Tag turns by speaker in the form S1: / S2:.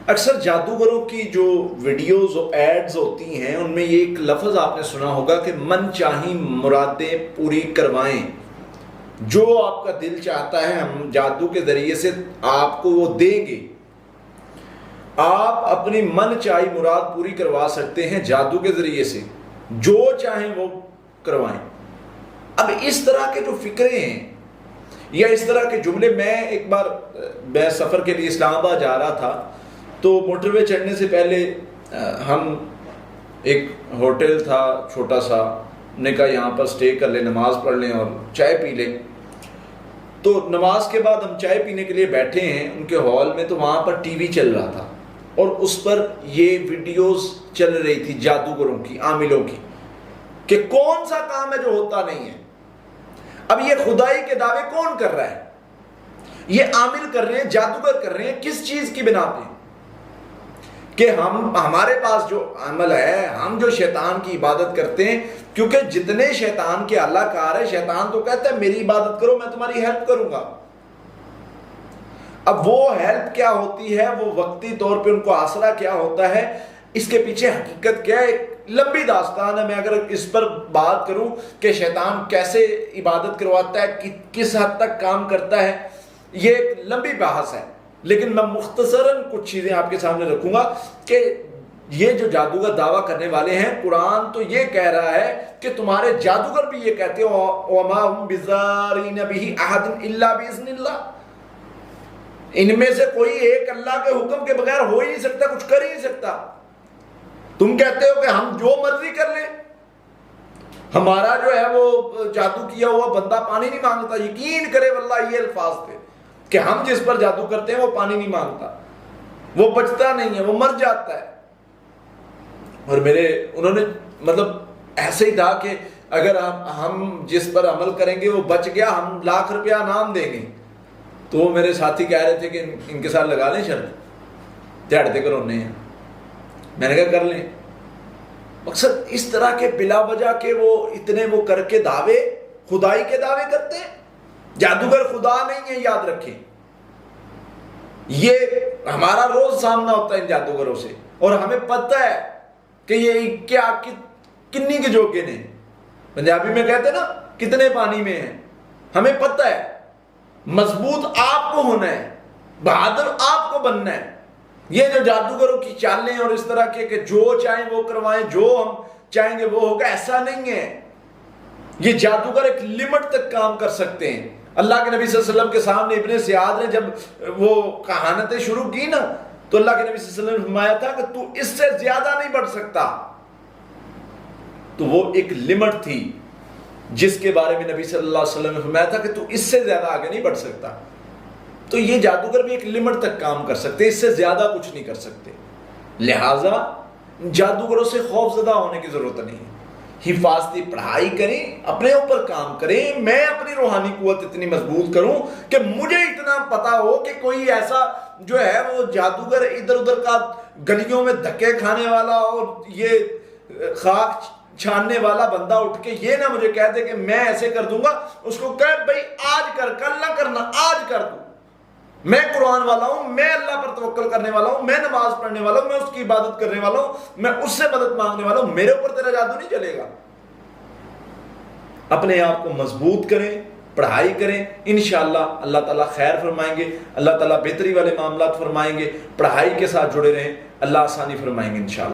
S1: اکثر جادوگروں کی جو ویڈیوز اور ایڈز ہوتی ہیں ان میں یہ ایک لفظ آپ نے سنا ہوگا کہ من چاہی مرادیں پوری کروائیں، جو آپ کا دل چاہتا ہے ہم جادو کے ذریعے سے آپ کو وہ دیں گے، آپ اپنی من چاہی مراد پوری کروا سکتے ہیں جادو کے ذریعے سے، جو چاہیں وہ کروائیں۔ اب اس طرح کے جو فکرے ہیں یا اس طرح کے جملے، میں سفر کے لیے اسلام آباد جا رہا تھا تو موٹر وے چڑھنے سے پہلے ہم ایک ہوٹل تھا چھوٹا سا، نے کہا یہاں پر سٹے کر لیں، نماز پڑھ لیں اور چائے پی لیں۔ تو نماز کے بعد ہم چائے پینے کے لیے بیٹھے ہیں ان کے ہال میں، تو وہاں پر ٹی وی چل رہا تھا اور اس پر یہ ویڈیوز چل رہی تھی جادوگروں کی، عاملوں کی، کہ کون سا کام ہے جو ہوتا نہیں ہے۔ اب یہ خدائی کے دعوے کون کر رہا ہے؟ یہ عامل کر رہے ہیں، جادوگر کر رہے ہیں، کس چیز کی بنا پہ؟ کہ ہمارے پاس جو عمل ہے، ہم جو شیطان کی عبادت کرتے ہیں، کیونکہ جتنے شیطان کے اللہ کار ہے، شیطان تو کہتا ہے میری عبادت کرو میں تمہاری ہیلپ کروں گا۔ اب وہ ہیلپ کیا ہوتی ہے، وہ وقتی طور پہ ان کو آسرا کیا ہوتا ہے، اس کے پیچھے حقیقت کیا ہے، ایک لمبی داستان ہے۔ میں اگر اس پر بات کروں کہ شیطان کیسے عبادت کرواتا ہے، کس حد تک کام کرتا ہے، یہ ایک لمبی بحث ہے، لیکن میں مختصراً کچھ چیزیں آپ کے سامنے رکھوں گا کہ یہ جو جادوگر دعویٰ کرنے والے ہیں، قرآن تو یہ کہہ رہا ہے کہ تمہارے جادوگر بھی یہ کہتے ہیں وَمَا هُمْ بِضَارِّينَ بِهِ أَحَدٍ إِلَّا بِإِذْنِ اللَّهِ، ان میں سے کوئی ایک اللہ کے حکم کے بغیر ہو ہی نہیں سکتا، کچھ کر ہی نہیں سکتا۔ تم کہتے ہو کہ ہم جو مرضی کر لیں، ہمارا جو ہے وہ جادو کیا ہوا بندہ پانی نہیں مانگتا، یقین کرے واللہ یہ الفاظ تھے کہ ہم جس پر جادو کرتے ہیں وہ پانی نہیں مانگتا، وہ بچتا نہیں ہے، وہ مر جاتا ہے۔ اور انہوں نے مطلب ایسے ہی تھا کہ اگر ہم جس پر عمل کریں گے وہ بچ گیا، ہم ₹1,00,000 انعام دیں گے۔ تو وہ میرے ساتھی کہہ رہے تھے کہ ان کے ساتھ لگا لیں شرط، جھاڑتے کرونے ہیں۔ میں نے کہا کر لیں۔ مقصد اس طرح کے بلا وجہ کے وہ اتنے وہ کر کے دعوے، خدائی کے دعوے کرتے ہیں۔ جادوگر خدا نہیں ہے، یاد رکھیں۔ یہ ہمارا روز سامنا ہوتا ہے ان جادوگروں سے، اور ہمیں پتہ ہے کہ یہ کیا کنی کے جوگے نے، پنجابی میں کہتے ہیں نا کتنے پانی میں ہیں۔ ہمیں پتہ ہے مضبوط آپ کو ہونا ہے، بہادر آپ کو بننا ہے۔ یہ جو جادوگروں کی چالیں اور اس طرح کے کہ جو چاہیں وہ کروائیں، جو ہم چاہیں گے وہ ہوگا، ایسا نہیں ہے۔ یہ جادوگر ایک لمٹ تک کام کر سکتے ہیں۔ اللہ کے نبی صلی اللہ علیہ وسلم کے سامنے ابن زیاد نے جب وہ کہانتیں شروع کی نا، تو اللہ کے نبی صلی اللہ علیہ وسلم نے فرمایا تھا کہ تو اس سے زیادہ نہیں بڑھ سکتا۔ تو وہ ایک لمٹ تھی جس کے بارے میں نبی صلی اللہ علیہ وسلم نے فرمایا تھا کہ تو اس سے زیادہ آگے نہیں بڑھ سکتا۔ تو یہ جادوگر بھی ایک لمٹ تک کام کر سکتے، اس سے زیادہ کچھ نہیں کر سکتے۔ لہٰذا جادوگروں سے خوف زدہ ہونے کی ضرورت نہیں ہے۔ حفاظتی پڑھائی کریں، اپنے اوپر کام کریں۔ میں اپنی روحانی قوت اتنی مضبوط کروں کہ مجھے اتنا پتا ہو کہ کوئی ایسا جو ہے وہ جادوگر ادھر ادھر کا گلیوں میں دھکے کھانے والا اور یہ خاک چھاننے والا بندہ اٹھ کے یہ نہ مجھے کہہ دے کہ میں ایسے کر دوں گا، اس کو کہے بھائی آج کر، کل نہ کرنا، آج کر دوں۔ میں قرآن والا ہوں، میں اللہ پر توکل کرنے والا ہوں، میں نماز پڑھنے والا ہوں، میں اس کی عبادت کرنے والا ہوں، میں اس سے مدد مانگنے والا ہوں، میرے اوپر تیرا جادو نہیں چلے گا۔ اپنے آپ کو مضبوط کریں، پڑھائی کریں، انشاءاللہ اللہ تعالیٰ خیر فرمائیں گے، اللہ تعالیٰ بہتری والے معاملات فرمائیں گے۔ پڑھائی کے ساتھ جڑے رہیں، اللہ آسانی فرمائیں گے انشاءاللہ۔